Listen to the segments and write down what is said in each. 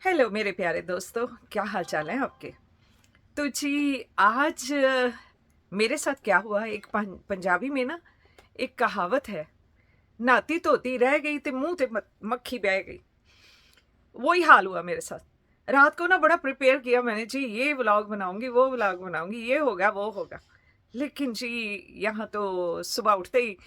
Hello मेरे प्यारे दोस्तों, क्या हाल चाल है आपके। तो जी आज मेरे साथ क्या हुआ, एक पंजाबी में ना एक कहावत है, नाती तोती रह गई ते मुंह ते मक्खी बह गई। वही हाल हुआ मेरे साथ। रात को ना बड़ा प्रिपेयर किया मैंने, जी ये व्लॉग बनाऊंगी, वो व्लॉग बनाऊंगी, ये होगा वो होगा। लेकिन जी यहाँ तो सुबह उठते ही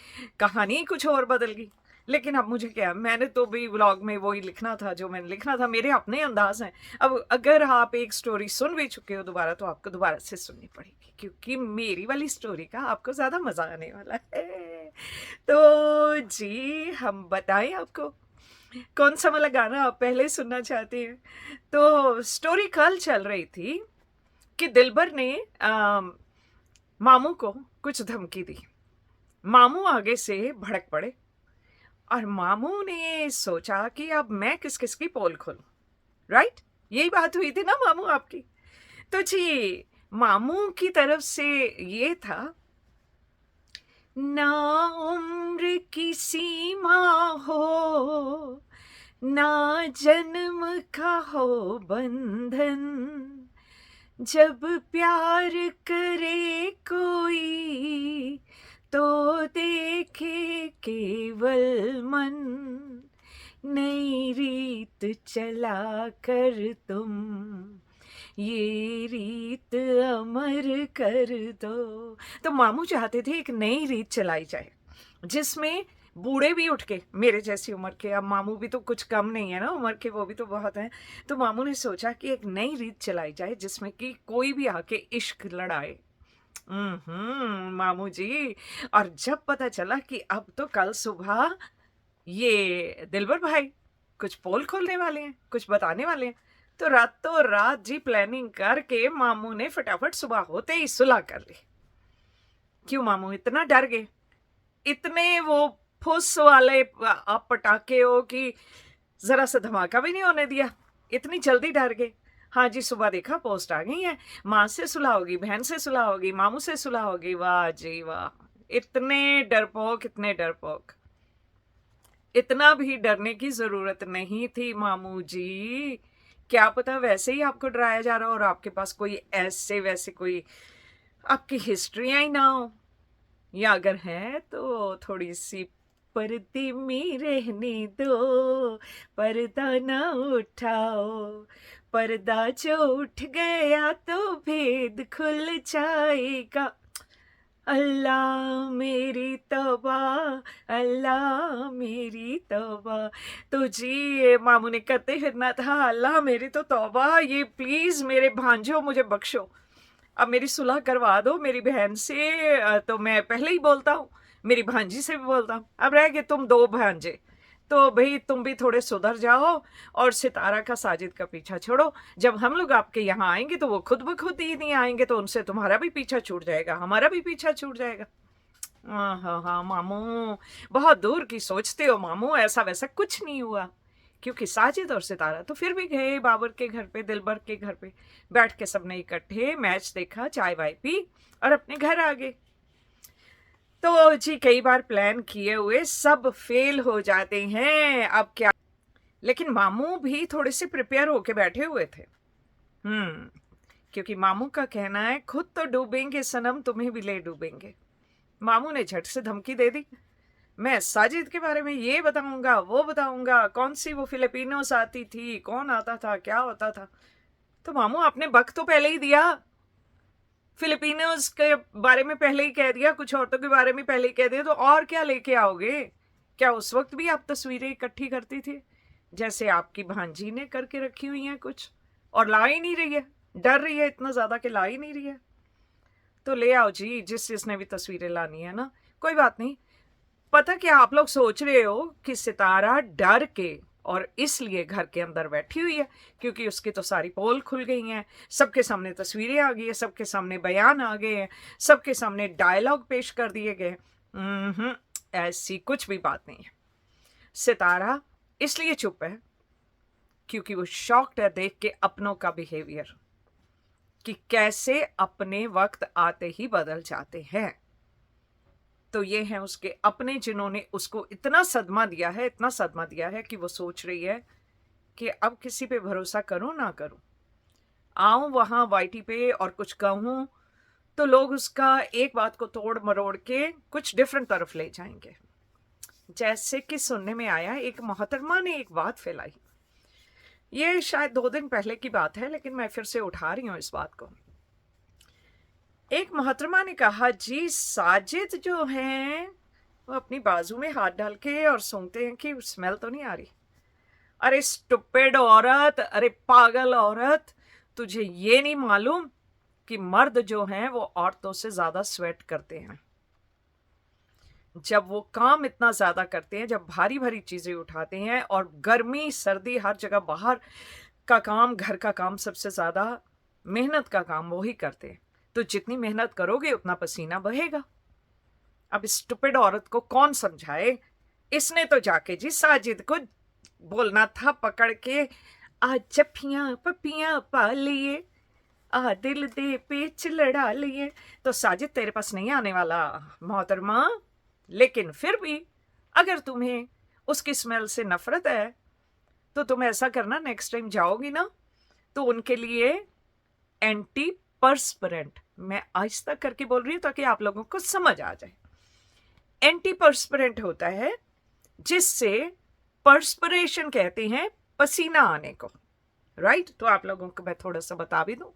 कहानी ही कुछ और बदल गई। लेकिन अब मुझे क्या, मैंने तो भी व्लॉग में वही लिखना था जो मैंने लिखना था, मेरे अपने अंदाज हैं। अब अगर आप एक स्टोरी सुन भी चुके हो दोबारा, तो आपको दोबारा से सुननी पड़ेगी, क्योंकि मेरी वाली स्टोरी का आपको ज़्यादा मज़ा आने वाला है। तो जी हम बताएं आपको कौन सा वाला गाना आप पहले सुनना चाहते हैं। तो स्टोरी कल चल रही थी कि दिलबर ने मामू को कुछ धमकी दी। मामू आगे से भड़क पड़े और मामू ने सोचा कि अब मैं किस किस की पोल खोलूं। राइट, यही बात हुई थी ना मामू आपकी। तो जी मामू की तरफ से ये था, ना उम्र की सीमा हो, ना जन्म का हो बंधन, जब प्यार करे कोई तो देखे केवल मन, नई रीत चला कर तुम ये रीत अमर कर दो। तो मामू चाहते थे एक नई रीत चलाई जाए जिसमें बूढ़े भी उठ के, मेरे जैसी उम्र के, अब मामू भी तो कुछ कम नहीं है ना उम्र के, वो भी तो बहुत हैं। तो मामू ने सोचा कि एक नई रीत चलाई जाए जिसमें कि कोई भी आके इश्क लड़ाए। मामू जी। और जब पता चला कि अब तो कल सुबह ये दिलबर भाई कुछ पोल खोलने वाले हैं, कुछ बताने वाले हैं, तो रातों रात जी प्लानिंग करके मामू ने फटाफट सुबह होते ही सुलह कर ली। क्यों मामू इतना डर गए, इतने वो फुस वाले आप पटाखे हो कि जरा सा धमाका भी नहीं होने दिया, इतनी जल्दी डर गए। हाँ जी, सुबह देखा पोस्ट आ गई है, माँ से सुलह होगी, बहन से सुलह होगी, मामू से सुलह होगी। वाह जी वाह, इतने डरपोक, इतने डरपोक। इतना भी डरने की जरूरत नहीं थी मामू जी। क्या पता वैसे ही आपको डराया जा रहा हो और आपके पास कोई ऐसे वैसे कोई आपकी हिस्ट्रियां ही ना हो, या अगर है तो थोड़ी सी पर्दे में रहने दो, पर्दा ना उठाओ, पर्दा जो उठ गया तो भेद खुल जाएगा। अल्लाह मेरी तौबा, अल्लाह मेरी तौबा। तो जी ये मामू ने करते फिरना था, अल्लाह मेरी तो तौबा, ये प्लीज मेरे भांजो मुझे बख्शो, अब मेरी सुलह करवा दो मेरी बहन से। तो मैं पहले ही बोलता हूँ, मेरी भांजी से भी बोलता हूँ, अब रह गए तुम दो भांजे, तो भाई तुम भी थोड़े सुधर जाओ और सितारा का साजिद का पीछा छोड़ो। जब हम लोग आपके यहाँ आएंगे तो वो खुद ब खुद ही नहीं आएंगे, तो उनसे तुम्हारा भी पीछा छूट जाएगा, हमारा भी पीछा छूट जाएगा। हाँ हाँ हाँ मामू, बहुत दूर की सोचते हो मामू, ऐसा वैसा कुछ नहीं हुआ। क्योंकि साजिद और सितारा तो फिर भी गए बाबर के घर पे, दिलबर के घर पे, बैठ के सबने इकट्ठे मैच देखा, चाय वाय पी और अपने घर आ गए। तो जी कई बार प्लान किए हुए सब फेल हो जाते हैं, अब क्या। लेकिन मामू भी थोड़े से प्रिपेयर होके बैठे हुए थे। क्योंकि मामू का कहना है, खुद तो डूबेंगे सनम, तुम्हें भी ले डूबेंगे। मामू ने झट से धमकी दे दी, मैं साजिद के बारे में ये बताऊंगा वो बताऊंगा, कौन सी वो फिलिपिनोस आती थी, कौन आता था, क्या होता था। तो मामू आपने बक तो पहले ही दिया, फिलिपिनोस के बारे में पहले ही कह दिया, कुछ औरतों के बारे में पहले ही कह दिया, तो और क्या लेके आओगे। क्या उस वक्त भी आप तस्वीरें इकट्ठी करती थी जैसे आपकी भांजी ने करके रखी हुई हैं कुछ, और ला ही नहीं रही है, डर रही है इतना ज्यादा कि ला ही नहीं रही है। तो ले आओ जी, जिसने भी तस्वीरें लानी है ना, कोई बात नहीं। पता क्या आप लोग सोच रहे हो कि सितारा डर के और इसलिए घर के अंदर बैठी हुई है क्योंकि उसकी तो सारी पोल खुल गई हैं, सबके सामने तस्वीरें आ गई है, सबके सामने बयान आ गए हैं, सबके सामने डायलॉग पेश कर दिए गए। ऐसी कुछ भी बात नहीं है। सितारा इसलिए चुप है क्योंकि वो शॉक्ड है देख के अपनों का बिहेवियर, कि कैसे अपने वक्त आते ही बदल जाते हैं। तो ये हैं उसके अपने जिन्होंने उसको इतना सदमा दिया है, इतना सदमा दिया है कि वो सोच रही है कि अब किसी पे भरोसा करूं ना करूं। आऊं वहां वाईटी पे और कुछ कहूं तो लोग उसका एक बात को तोड़ मरोड़ के कुछ डिफरेंट तरफ ले जाएंगे। जैसे कि सुनने में आया, एक मोहतरमा ने एक बात फैलाई, ये शायद 2 दिन पहले की बात है लेकिन मैं फिर से उठा रही हूँ इस बात को। एक मोहतरमा ने कहा, जी साजिद जो हैं वो अपनी बाजू में हाथ डाल के और सूंघते हैं कि स्मेल तो नहीं आ रही। अरे स्टुपिड औरत, अरे पागल औरत, तुझे ये नहीं मालूम कि मर्द जो हैं वो औरतों से ज्यादा स्वेट करते हैं। जब वो काम इतना ज्यादा करते हैं, जब भारी भारी चीजें उठाते हैं और गर्मी सर्दी हर जगह बाहर का काम, घर का काम, सबसे ज्यादा मेहनत का काम वो ही करते हैं। तो जितनी मेहनत करोगे उतना पसीना बहेगा। अब इस स्टुपिड औरत को कौन समझाए? इसने तो जाके जी साजिद को बोलना था पकड़ के, आ जफियां पपियां पा लिए, आ दिल दे पेच लड़ा लिए। तो साजिद तेरे पास नहीं आने वाला मोहतरमा, लेकिन फिर भी अगर तुम्हें उसकी स्मेल से नफरत है तो तुम ऐसा करना, नेक्स्ट टाइम जाओगी ना तो उनके लिए एंटी पर्सपिरेंट, मैं आहिस्ता करके बोल रही हूँ ताकि आप लोगों को समझ आ जाए। एंटी पर्सपिरेंट होता है जिससे पर्सपिरेशन कहते हैं पसीना आने को, राइट? तो आप लोगों को मैं थोड़ा सा बता भी दूं,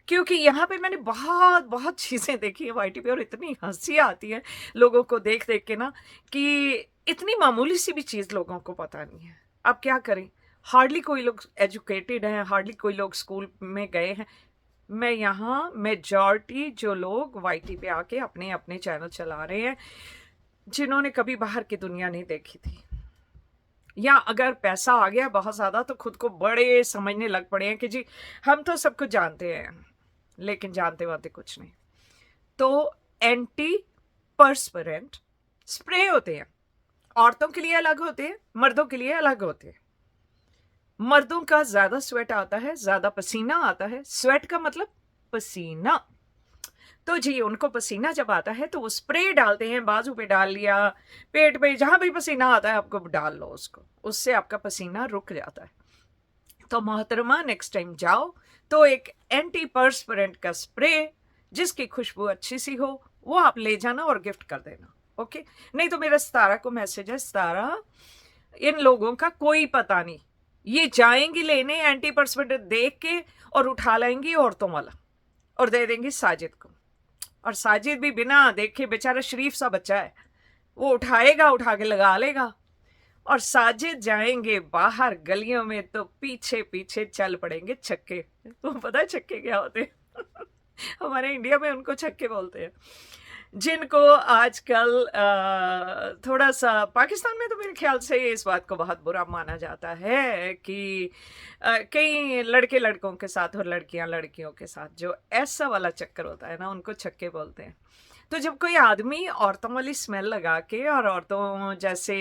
क्योंकि यहाँ पे मैंने बहुत बहुत चीज़ें देखी है वाईटी पे और इतनी हंसी आती है लोगों को देख देख के ना, कि इतनी मामूली सी भी चीज़ लोगों को पता नहीं है। अब क्या करें, हार्डली कोई लोग एजुकेटेड हैं, हार्डली कोई लोग स्कूल में गए हैं। मैं यहाँ मेजॉरिटी जो लोग वाईटी पे आके अपने अपने चैनल चला रहे हैं, जिन्होंने कभी बाहर की दुनिया नहीं देखी थी, या अगर पैसा आ गया बहुत ज़्यादा तो खुद को बड़े समझने लग पड़े हैं कि जी हम तो सब कुछ जानते हैं, लेकिन जानते वाते कुछ नहीं। तो एंटी पर्सपिरेंट स्प्रे होते हैं, औरतों के लिए अलग होते हैं, मर्दों के लिए अलग होते हैं। मर्दों का ज़्यादा स्वेट आता है, ज़्यादा पसीना आता है। स्वेट का मतलब पसीना। तो जी उनको पसीना जब आता है तो वो स्प्रे डालते हैं, बाजू पे डाल लिया, पेट पे, जहां भी पसीना आता है आपको डाल लो उसको, उससे आपका पसीना रुक जाता है। तो मोहतरमा नेक्स्ट टाइम जाओ तो एक एंटी पर्सपिरेंट का स्प्रे जिसकी खुशबू अच्छी सी हो वो आप ले जाना और गिफ्ट कर देना, ओके? नहीं तो मेरा सितारा को मैसेज है, सितारा इन लोगों का कोई पता नहीं, ये जाएंगी लेने एंटी पर्सपिरेंट देख के और उठा लाएंगी औरतों वाला और दे देंगी साजिद को। और साजिद भी बिना देखे, बेचारा शरीफ सा बच्चा है, वो उठाएगा, उठा के लगा लेगा। और साजिद जाएंगे बाहर गलियों में तो पीछे पीछे चल पड़ेंगे छक्के। तो पता है छक्के क्या होते हैं? हमारे इंडिया में उनको छक्के बोलते हैं, जिनको आजकल थोड़ा सा पाकिस्तान में तो मेरे ख्याल से इस बात को बहुत बुरा माना जाता है कि कई लड़के लड़कों के साथ और लड़कियां लड़कियों के साथ जो ऐसा वाला चक्कर होता है ना, उनको छक्के बोलते हैं। तो जब कोई आदमी औरतों वाली स्मेल लगा के और औरतों जैसे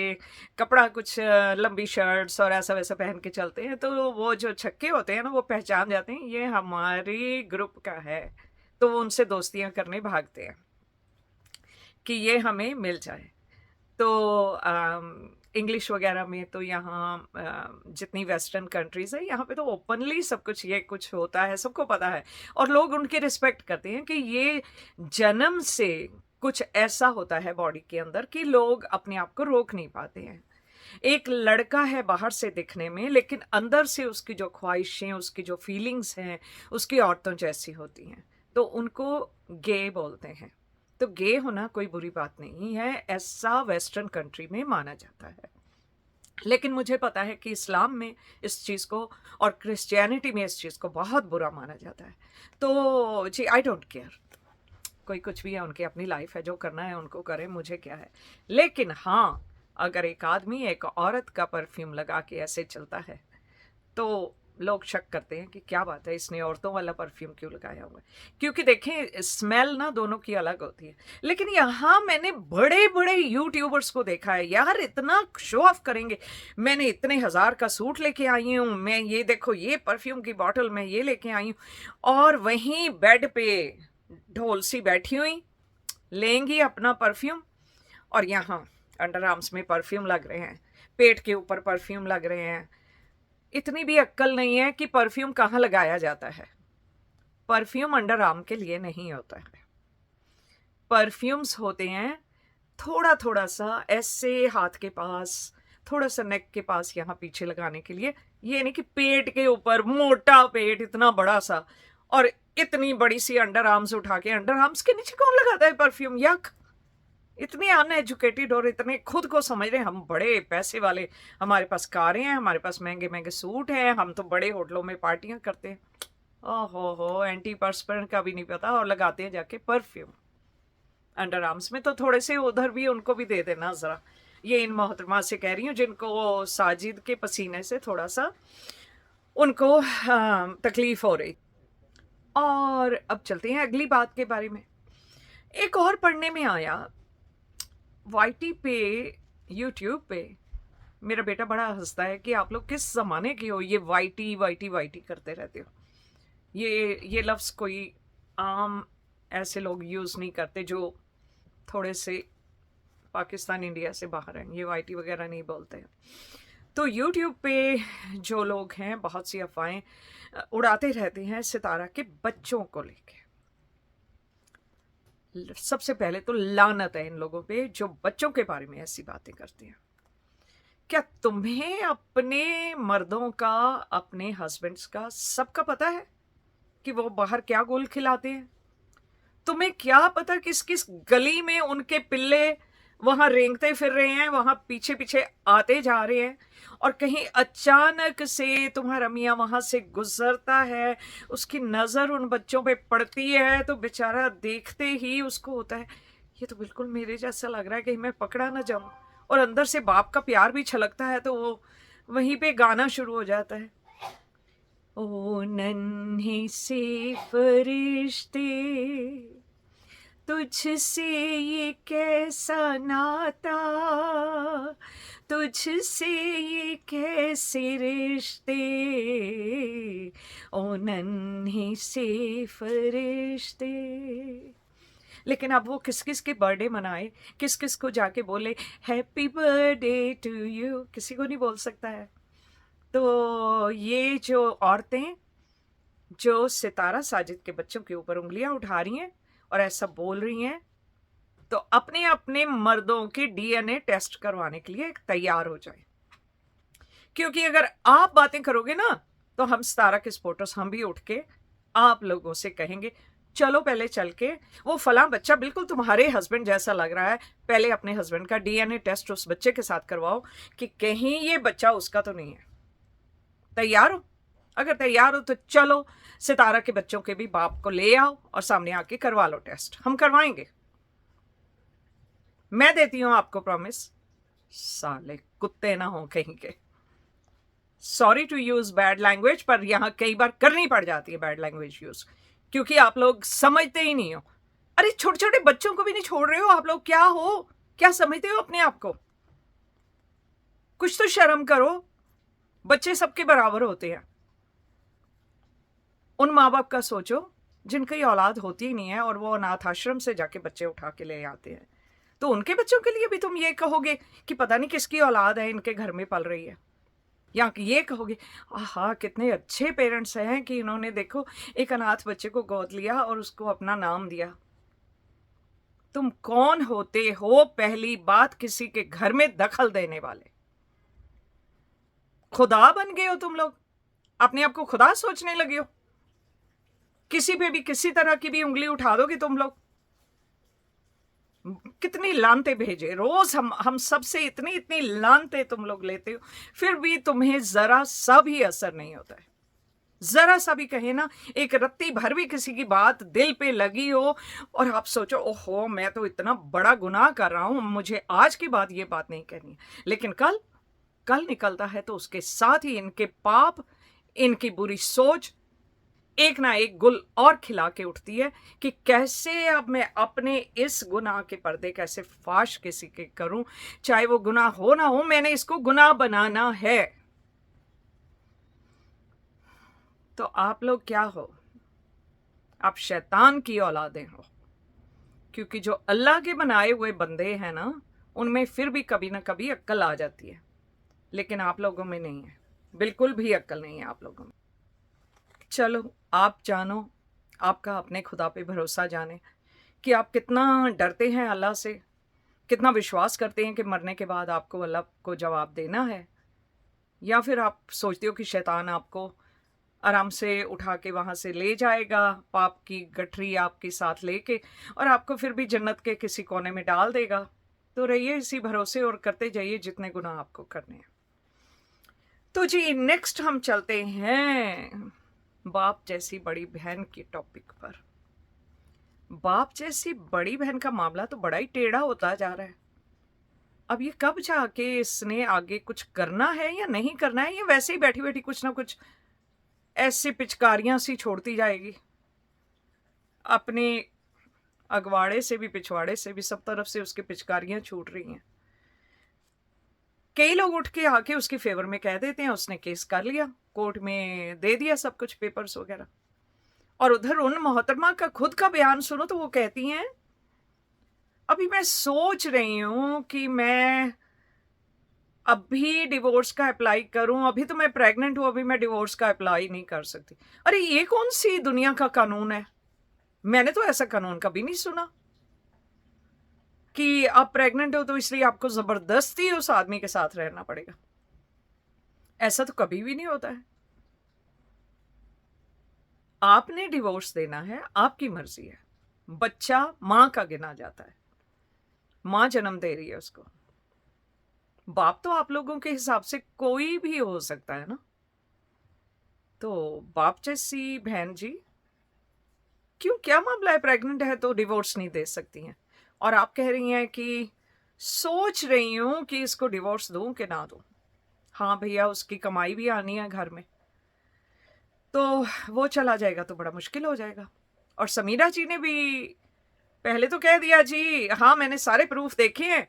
कपड़ा कुछ लंबी शर्ट्स और ऐसा वैसा पहन के चलते हैं, तो वो जो छक्के होते हैं ना वो पहचान जाते हैं ये हमारी ग्रुप का है, तो वो उनसे दोस्तियां करने भागते हैं कि ये हमें मिल जाए। तो इंग्लिश वगैरह में तो यहाँ जितनी वेस्टर्न कंट्रीज़ है यहाँ पे तो ओपनली सब कुछ ये कुछ होता है, सबको पता है और लोग उनके रिस्पेक्ट करते हैं कि ये जन्म से कुछ ऐसा होता है बॉडी के अंदर कि लोग अपने आप को रोक नहीं पाते हैं। एक लड़का है बाहर से दिखने में, लेकिन अंदर से उसकी जो ख्वाहिशें, उसकी जो फीलिंग्स हैं, उसकी औरतों जैसी होती हैं, तो उनको गे बोलते हैं। तो गे होना कोई बुरी बात नहीं है, ऐसा वेस्टर्न कंट्री में माना जाता है। लेकिन मुझे पता है कि इस्लाम में इस चीज़ को और क्रिश्चियनिटी में इस चीज़ को बहुत बुरा माना जाता है। तो जी आई डोंट केयर, कोई कुछ भी है, उनकी अपनी लाइफ है, जो करना है उनको करें, मुझे क्या है। लेकिन हाँ, अगर एक आदमी एक औरत का परफ्यूम लगा के ऐसे चलता है तो लोग शक करते हैं कि क्या बात है, इसने औरतों वाला परफ्यूम क्यों लगाया हुआ है। क्योंकि देखें स्मेल ना दोनों की अलग होती है। लेकिन यहाँ मैंने बड़े बड़े यूट्यूबर्स को देखा है, यार इतना शो ऑफ करेंगे, मैंने इतने हज़ार का सूट लेके आई हूँ, मैं ये देखो ये परफ्यूम की बॉटल मैं ये लेके आई हूँ, और वहीं बेड पे ढोल सी बैठी हुई लेंगी अपना परफ्यूम, और यहाँ अंडर आर्म्स में परफ्यूम लग रहे हैं, पेट के ऊपर परफ्यूम लग रहे हैं, इतनी भी अक्ल नहीं है कि परफ्यूम कहाँ लगाया जाता है। परफ्यूम अंडर आर्म के लिए नहीं होता है। परफ्यूम्स होते हैं थोड़ा थोड़ा सा ऐसे हाथ के पास, थोड़ा सा नेक के पास, यहाँ पीछे लगाने के लिए। ये नहीं कि पेट के ऊपर, मोटा पेट इतना बड़ा सा और इतनी बड़ी सी अंडर आर्म्स उठा के। अंडर आर्म्स के नीचे कौन लगाता है परफ्यूम? यक! इतनी अनएजुकेटेड और इतने खुद को समझ रहे हम बड़े पैसे वाले, हमारे पास कारें हैं, हमारे पास महंगे महंगे सूट हैं, हम तो बड़े होटलों में पार्टियां करते हैं। ओहो, एंटी पर्सपेरेंट का भी नहीं पता और लगाते हैं जाके परफ्यूम अंडर आर्म्स में। तो थोड़े से उधर भी उनको भी दे देना जरा। ये इन मोहतरमा से कह रही हूँ जिनको साजिद के पसीने से थोड़ा सा उनको तकलीफ हो रही। और अब चलते हैं अगली बात के बारे में। एक और पढ़ने में आया वाईटी पे, यूट्यूब पे। मेरा बेटा बड़ा हंसता है कि आप लोग किस ज़माने के हो, ये वाईटी वाईटी वाईटी करते रहते हो। ये लफ्ज़ कोई आम ऐसे लोग यूज़ नहीं करते जो थोड़े से पाकिस्तान इंडिया से बाहर हैं, ये वाईटी वगैरह नहीं बोलते हैं। तो यूट्यूब पे जो लोग हैं बहुत सी अफवाहें उड़ाते रहते हैं सितारा के बच्चों को लेके। सबसे पहले तो लानत है इन लोगों पे जो बच्चों के बारे में ऐसी बातें करते हैं। क्या तुम्हें अपने मर्दों का, अपने हस्बैंड्स का सबका पता है कि वो बाहर क्या गोल खिलाते हैं? तुम्हें क्या पता किस किस गली में उनके पिल्ले वहां रेंगते फिर रहे हैं, वहां पीछे पीछे आते जा रहे हैं, और कहीं अचानक से तुम्हारा मियाँ वहां से गुजरता है, उसकी नजर उन बच्चों पे पड़ती है तो बेचारा देखते ही उसको होता है ये तो बिल्कुल मेरे जैसा लग रहा है, कहीं मैं पकड़ा ना जाऊं। और अंदर से बाप का प्यार भी छलकता है तो वो वहीं पे गाना शुरू हो जाता है, ओ नन्हे से फरिश्ते तुझसे ये कैसा नाता, तुझसे ये कैसे रिश्ते, ओ नन्हे से फरिश्ते। लेकिन अब वो किस किस के बर्थडे मनाए, किस किस को जाके बोले हैप्पी बर्थडे टू यू, किसी को नहीं बोल सकता है। तो ये जो औरतें जो सितारा साजिद के बच्चों के ऊपर उंगलियां उठा रही हैं और ऐसा बोल रही हैं, तो अपने अपने मर्दों के डीएनए टेस्ट करवाने के लिए तैयार हो जाए। क्योंकि अगर आप बातें करोगे ना तो हम सितारा के सपोर्टर्स हम भी उठ के आप लोगों से कहेंगे चलो पहले चल के वो फला बच्चा बिल्कुल तुम्हारे हस्बैंड जैसा लग रहा है, पहले अपने हस्बैंड का डीएनए टेस्ट उस बच्चे के साथ करवाओ कि कहीं ये बच्चा उसका तो नहीं है। तैयार हो? अगर तैयार हो तो चलो सितारा के बच्चों के भी बाप को ले आओ और सामने आके करवा लो टेस्ट, हम करवाएंगे। मैं देती हूं आपको प्रॉमिस। साले कुत्ते ना हो कहीं के। Sorry to use bad language, पर यहां कई बार करनी पड़ जाती है बैड लैंग्वेज यूज, क्योंकि आप लोग समझते ही नहीं हो। अरे छोटे छोटे बच्चों को भी नहीं छोड़ रहे हो आप लोग, क्या हो, क्या समझते हो अपने आप को? कुछ तो शर्म करो। बच्चे सबके बराबर होते हैं। उन माँ बाप का सोचो जिनकी औलाद होती ही नहीं है और वो अनाथ आश्रम से जाके बच्चे उठा के ले आते हैं, तो उनके बच्चों के लिए भी तुम ये कहोगे कि पता नहीं किसकी औलाद है इनके घर में पल रही है, या ये कहोगे आहा कितने अच्छे पेरेंट्स हैं कि इन्होंने देखो एक अनाथ बच्चे को गोद लिया और उसको अपना नाम दिया। तुम कौन होते हो पहली बात किसी के घर में दखल देने वाले? खुदा बन गए हो तुम लोग, अपने आप को खुदा सोचने लगे हो। किसी पे भी किसी तरह की भी उंगली उठा दोगे तुम लोग। कितनी लानते भेजे रोज हम सबसे, इतनी इतनी लानते तुम लोग लेते हो, फिर भी तुम्हें जरा सा भी असर नहीं होता है। जरा सा भी कहे ना, एक रत्ती भर भी किसी की बात दिल पे लगी हो और आप सोचो ओहो मैं तो इतना बड़ा गुनाह कर रहा हूं, मुझे आज के बाद ये बात नहीं कहनी है। लेकिन कल निकलता है तो उसके साथ ही इनके पाप, इनकी बुरी सोच एक ना एक गुल और खिला के उठती है कि कैसे अब मैं अपने इस गुनाह के पर्दे कैसे फाश किसी के करूं, चाहे वो गुनाह हो ना हो, मैंने इसको गुनाह बनाना है। तो आप लोग क्या हो? आप शैतान की औलादें हो, क्योंकि जो अल्लाह के बनाए हुए बंदे हैं ना, उनमें फिर भी कभी ना कभी अक्ल आ जाती है, लेकिन आप लोगों में नहीं है। बिल्कुल भी अक्ल नहीं है आप लोगों में। चलो, आप जानो, आपका अपने खुदा पे भरोसा जाने कि आप कितना डरते हैं अल्लाह से, कितना विश्वास करते हैं कि मरने के बाद आपको अल्लाह को जवाब देना है, या फिर आप सोचते हो कि शैतान आपको आराम से उठा के वहाँ से ले जाएगा, पाप की गठरी आपके साथ लेके, और आपको फिर भी जन्नत के किसी कोने में डाल देगा। तो रहिए इसी भरोसे और करते जाइए जितने गुनाह आपको करने हैं। तो जी, नेक्स्ट हम चलते हैं बाप जैसी बड़ी बहन के टॉपिक पर। बाप जैसी बड़ी बहन का मामला तो बड़ा ही टेढ़ा होता जा रहा है। अब ये कब जाके इसने आगे कुछ करना है या नहीं करना है, ये वैसे ही बैठी बैठी कुछ ना कुछ ऐसी पिचकारियां सी छोड़ती जाएगी, अपने अगवाड़े से भी पिछवाड़े से भी सब तरफ से उसकी पिचकारियां छूट रही हैं। कई लोग उठ के आके उसके फेवर में कह देते हैं उसने केस कर लिया, कोर्ट में दे दिया सब कुछ, पेपर्स वगैरह। और उधर उन मोहतरमा का खुद का बयान सुनो तो वो कहती हैं, अभी मैं सोच रही हूं कि मैं अभी डिवोर्स का अप्लाई करूं, अभी तो मैं प्रेग्नेंट हूं, अभी मैं डिवोर्स का अप्लाई नहीं कर सकती। अरे ये कौन सी दुनिया का कानून है? मैंने तो ऐसा कानून कभी नहीं सुना कि आप प्रेग्नेंट हो तो इसलिए आपको जबरदस्ती उस आदमी के साथ रहना पड़ेगा। ऐसा तो कभी भी नहीं होता है। आपने डिवोर्स देना है, आपकी मर्जी है। बच्चा मां का गिना जाता है, मां जन्म दे रही है उसको। बाप तो आप लोगों के हिसाब से कोई भी हो सकता है ना। तो बाप जैसी बहन जी, क्यों, क्या मामला है? प्रेग्नेंट है तो डिवोर्स नहीं दे सकती हैं, और आप कह रही हैं कि सोच रही हूं कि इसको डिवोर्स दूं कि ना दूं। हाँ भैया, उसकी कमाई भी आनी है घर में, तो वो चला जाएगा तो बड़ा मुश्किल हो जाएगा। और समीरा जी ने भी पहले तो कह दिया जी हाँ मैंने सारे प्रूफ देखे हैं,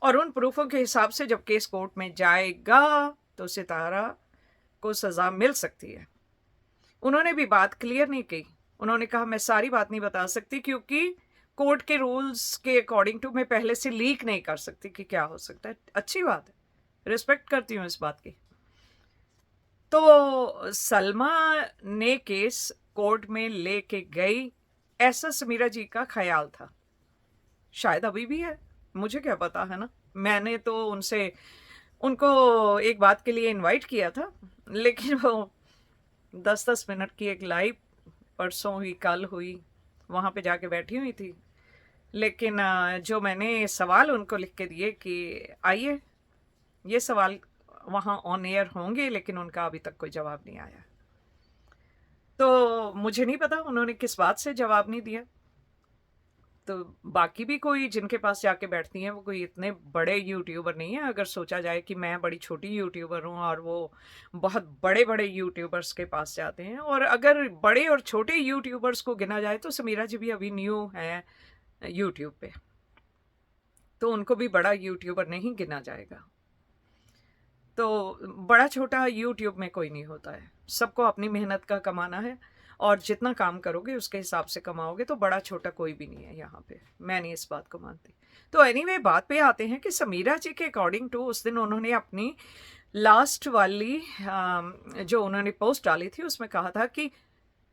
और उन प्रूफों के हिसाब से जब केस कोर्ट में जाएगा तो सितारा को सजा मिल सकती है। उन्होंने भी बात क्लियर नहीं की। उन्होंने कहा मैं सारी बात नहीं बता सकती क्योंकि कोर्ट के रूल्स के अकॉर्डिंग टू मैं पहले से लीक नहीं कर सकती कि क्या हो सकता है। अच्छी बात है, रिस्पेक्ट करती हूँ इस बात की। तो सलमा ने केस कोर्ट में लेके गई, ऐसा समीरा जी का ख्याल था। शायद अभी भी है, मुझे क्या पता, है ना। मैंने तो उनको एक बात के लिए इनवाइट किया था, लेकिन वो 10-10 मिनट की एक लाइव परसों हुई, कल हुई, वहाँ पे जाके बैठी हुई थी। लेकिन जो मैंने सवाल उनको लिख के दिए कि आइए, ये सवाल वहाँ ऑन एयर होंगे, लेकिन उनका अभी तक कोई जवाब नहीं आया। तो मुझे नहीं पता उन्होंने किस बात से जवाब नहीं दिया। तो बाकी भी कोई जिनके पास जाके बैठती हैं वो कोई इतने बड़े यूट्यूबर नहीं है। अगर सोचा जाए कि मैं बड़ी छोटी यूट्यूबर हूँ और वो बहुत बड़े बड़े यूट्यूबर्स के पास जाते हैं, और अगर बड़े और छोटे यूट्यूबर्स को गिना जाए तो समीरा जी भी अभी न्यू है यूट्यूब पे, तो उनको भी बड़ा यूट्यूबर नहीं गिना जाएगा। तो बड़ा छोटा यूट्यूब में कोई नहीं होता है, सबको अपनी मेहनत का कमाना है, और जितना काम करोगे उसके हिसाब से कमाओगे। तो बड़ा छोटा कोई भी नहीं है यहाँ पे, मैं नहीं इस बात को मानती। तो एनीवे, बात पे आते हैं कि समीरा जी के अकॉर्डिंग टू उस दिन उन्होंने अपनी लास्ट वाली जो उन्होंने पोस्ट डाली थी उसमें कहा था कि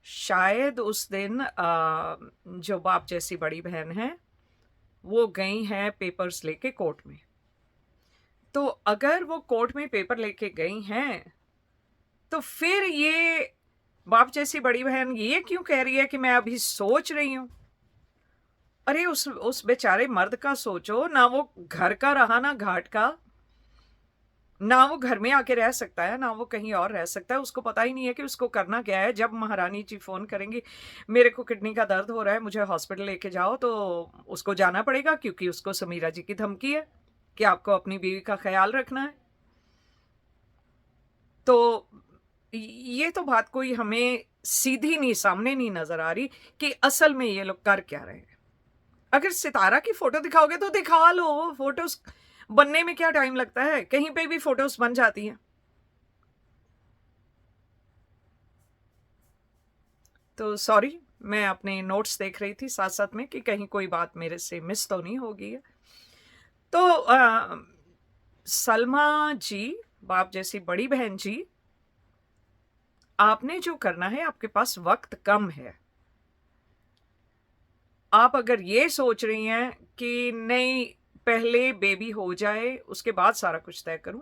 शायद उस दिन जो बाप जैसी बड़ी बहन है वो गई हैं पेपर्स लेके कोर्ट में। तो अगर वो कोर्ट में पेपर लेके गई हैं तो फिर ये बाप जैसी बड़ी बहन ये क्यों कह रही है कि मैं अभी सोच रही हूं? अरे उस बेचारे मर्द का सोचो ना, वो घर का रहा ना घाट का, ना वो घर में आके रह सकता है ना वो कहीं और रह सकता है। उसको पता ही नहीं है कि उसको करना क्या है। जब महारानी जी फोन करेंगी मेरे को किडनी का दर्द हो रहा है, मुझे हॉस्पिटल लेके जाओ, तो उसको जाना पड़ेगा, क्योंकि उसको समीरा जी की धमकी है कि आपको अपनी बीवी का ख्याल रखना है। तो ये तो बात कोई हमें सीधी नहीं, सामने नहीं नजर आ रही कि असल में ये लोग कर क्या रहे हैं। अगर सितारा की फोटो दिखाओगे तो दिखा लो, फोटोज बनने में क्या टाइम लगता है, कहीं पे भी फोटोज बन जाती हैं। तो सॉरी, मैं अपने नोट्स देख रही थी साथ साथ में कि कहीं कोई बात मेरे से मिस तो नहीं होगी है। तो सलमा जी, बाप जैसी बड़ी बहन जी, आपने जो करना है, आपके पास वक्त कम है। आप अगर ये सोच रही हैं कि नहीं, पहले बेबी हो जाए उसके बाद सारा कुछ तय करूं,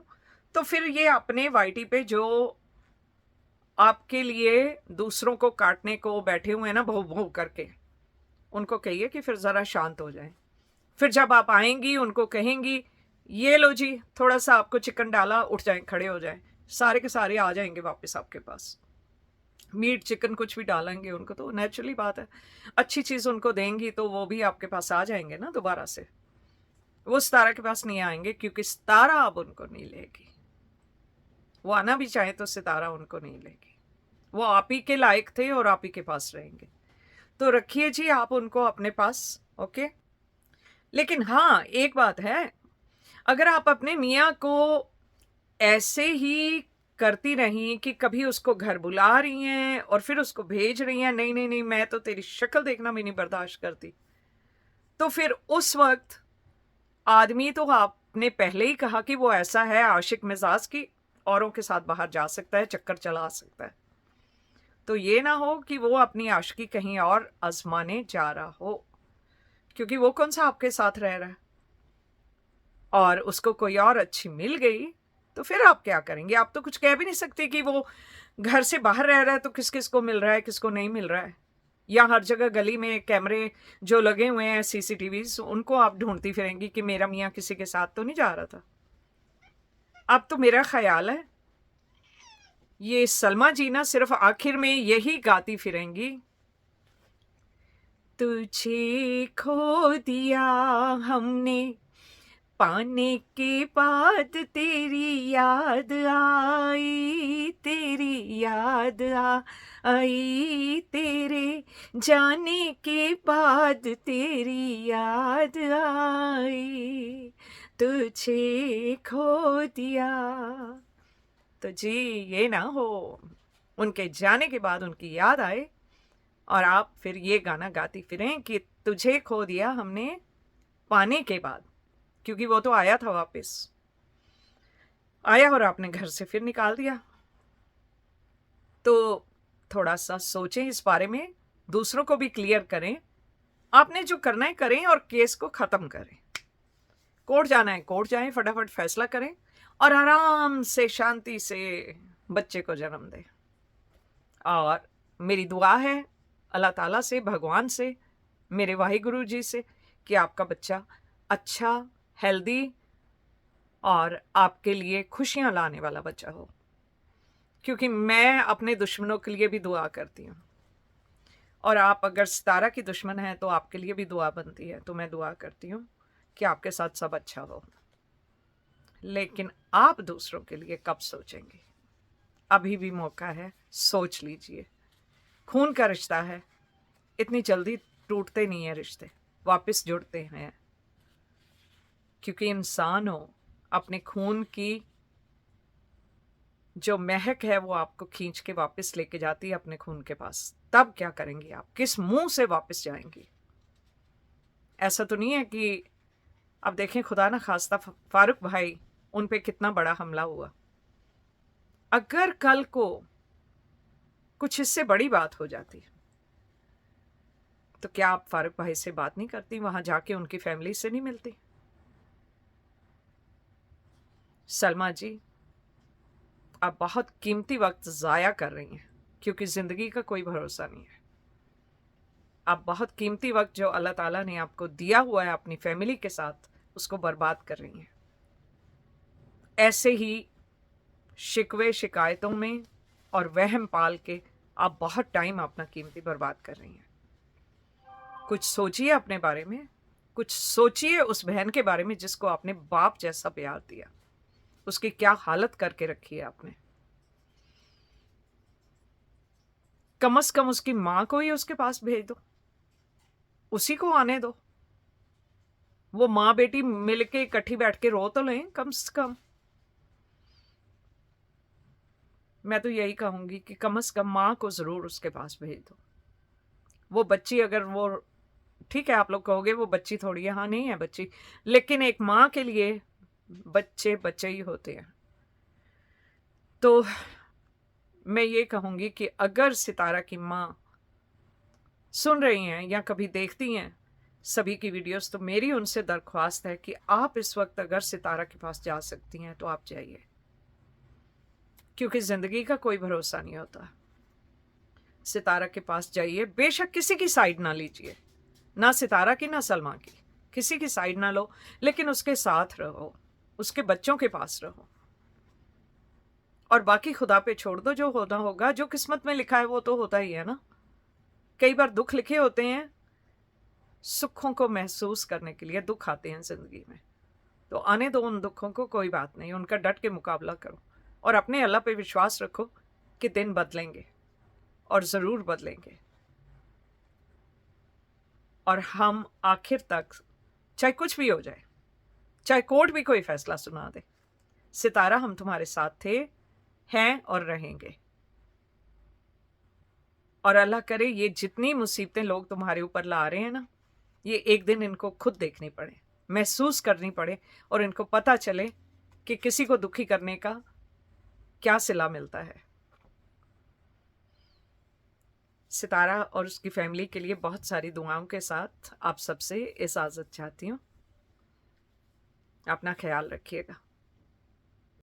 तो फिर ये अपने वाईटी पे जो आपके लिए दूसरों को काटने को बैठे हुए हैं ना भौ भौ करके, उनको कहिए कि फिर ज़रा शांत हो जाएं। फिर जब आप आएंगी उनको कहेंगी, ये लो जी थोड़ा सा आपको चिकन डाला, उठ जाएं, खड़े हो जाएं, सारे के सारे आ जाएंगे वापस आपके पास। मीट चिकन कुछ भी डालेंगे उनको तो नेचुरली बात है, अच्छी चीज़ उनको देंगी तो वो भी आपके पास आ जाएंगे ना दोबारा से। वो सितारा के पास नहीं आएंगे क्योंकि सितारा अब उनको नहीं लेगी। वो आना भी चाहे तो सितारा उनको नहीं लेगी। वो आप ही के लायक थे और आप ही के पास रहेंगे। तो रखिए जी आप उनको अपने पास, ओके। लेकिन हाँ, एक बात है, अगर आप अपने मियाँ को ऐसे ही करती रहीं कि कभी उसको घर बुला रही हैं और फिर उसको भेज रही हैं, नहीं नहीं नहीं मैं तो तेरी शक्ल देखना भी नहीं बर्दाश्त करती, तो फिर उस वक्त आदमी तो आपने पहले ही कहा कि वो ऐसा है आशिक मिजाज की, औरों के साथ बाहर जा सकता है, चक्कर चला सकता है। तो ये ना हो कि वो अपनी आशिकी कहीं और आजमाने जा रहा हो, क्योंकि वो कौन सा आपके साथ रह रहा है, और उसको कोई और अच्छी मिल गई तो फिर आप क्या करेंगे? आप तो कुछ कह भी नहीं सकते कि वो घर से बाहर रह रहा है तो किस किस को मिल रहा है, किसको नहीं मिल रहा है। या हर जगह गली में कैमरे जो लगे हुए हैं, सीसीटीवी, उनको आप ढूंढती फिरेंगी कि मेरा मियाँ किसी के साथ तो नहीं जा रहा था। अब तो मेरा ख्याल है ये सलमा जी ना सिर्फ आखिर में यही गाती फिरेंगी, तुझे खो दिया हमने, पाने के बाद तेरी याद आई, तेरी याद आई, तेरे जाने के बाद तेरी याद आई, तुझे खो दिया। तो जी ये ना हो उनके जाने के बाद उनकी याद आए और आप फिर ये गाना गाती फिरें कि तुझे खो दिया हमने पाने के बाद, क्योंकि वो तो आया था, वापस आया और आपने घर से फिर निकाल दिया। तो थोड़ा सा सोचें इस बारे में, दूसरों को भी क्लियर करें, आपने जो करना है करें और केस को ख़त्म करें। कोर्ट जाना है कोर्ट जाएं, फटाफट फैसला करें और आराम से शांति से बच्चे को जन्म दें। और मेरी दुआ है अल्लाह ताला से, भगवान से, मेरे वाहिगुरु जी से कि आपका बच्चा अच्छा, हेल्दी और आपके लिए खुशियां लाने वाला बच्चा हो, क्योंकि मैं अपने दुश्मनों के लिए भी दुआ करती हूँ और आप अगर सितारा की दुश्मन है तो आपके लिए भी दुआ बनती है। तो मैं दुआ करती हूँ कि आपके साथ सब अच्छा हो, लेकिन आप दूसरों के लिए कब सोचेंगे? अभी भी मौका है, सोच लीजिए। खून का रिश्ता है, इतनी जल्दी टूटते नहीं है रिश्ते, वापस जुड़ते हैं, क्योंकि इंसान हो, अपने खून की जो महक है वो आपको खींच के वापस लेके जाती है अपने खून के पास। तब क्या करेंगी आप? किस मुंह से वापस जाएंगी? ऐसा तो नहीं है कि अब देखें खुदा ना खास्ता फारूक भाई, उन पे कितना बड़ा हमला हुआ। अगर कल को कुछ इससे बड़ी बात हो जाती तो क्या आप फारूक भाई से बात नहीं करती? वहां जाके उनकी फैमिली से नहीं मिलती? सलमा जी, आप बहुत कीमती वक्त ज़ाया कर रही हैं, क्योंकि ज़िंदगी का कोई भरोसा नहीं है। आप बहुत कीमती वक्त जो अल्लाह ताला ने आपको दिया हुआ है अपनी फैमिली के साथ, उसको बर्बाद कर रही हैं। ऐसे ही शिकवे शिकायतों में और वहम पाल के आप बहुत टाइम अपना कीमती बर्बाद कर रही हैं। कुछ सोचिए अपने बारे में, कुछ सोचिए उस बहन के बारे में जिसको आपने बाप जैसा प्यार दिया, उसकी क्या हालत करके रखी है आपने। कम से कम उसकी माँ को ही उसके पास भेज दो, उसी को आने दो, वो माँ बेटी मिलके इकट्ठी बैठ के रो तो लें कम से कम। मैं तो यही कहूंगी कि कम से कम माँ को जरूर उसके पास भेज दो। वो बच्ची, अगर वो ठीक है, आप लोग कहोगे वो बच्ची थोड़ी है, हाँ नहीं है बच्ची, लेकिन एक माँ के लिए बच्चे बच्चे ही होते हैं। तो मैं ये कहूँगी कि अगर सितारा की माँ सुन रही हैं या कभी देखती हैं सभी की वीडियोस, तो मेरी उनसे दरख्वास्त है कि आप इस वक्त अगर सितारा के पास जा सकती हैं तो आप जाइए, क्योंकि ज़िंदगी का कोई भरोसा नहीं होता। सितारा के पास जाइए, बेशक किसी की साइड ना लीजिए, ना सितारा की ना सलमा की, किसी की साइड ना लो, लेकिन उसके साथ रहो, उसके बच्चों के पास रहो, और बाकी खुदा पे छोड़ दो। जो होना होगा, जो किस्मत में लिखा है वो तो होता ही है ना। कई बार दुख लिखे होते हैं, सुखों को महसूस करने के लिए दुख आते हैं जिंदगी में, तो आने दो उन दुखों को, कोई बात नहीं, उनका डट के मुकाबला करो और अपने अल्लाह पे विश्वास रखो कि दिन बदलेंगे और ज़रूर बदलेंगे। और हम आखिर तक, चाहे कुछ भी हो जाए, चाहे कोर्ट भी कोई फैसला सुना दे, सितारा हम तुम्हारे साथ थे, हैं और रहेंगे। और अल्लाह करे ये जितनी मुसीबतें लोग तुम्हारे ऊपर ला रहे हैं ना, ये एक दिन इनको खुद देखनी पड़े, महसूस करनी पड़े, और इनको पता चले कि किसी को दुखी करने का क्या सिला मिलता है। सितारा और उसकी फैमिली के लिए बहुत सारी दुआओं के साथ आप सबसे इजाज़त चाहती हूँ। अपना ख्याल रखिएगा।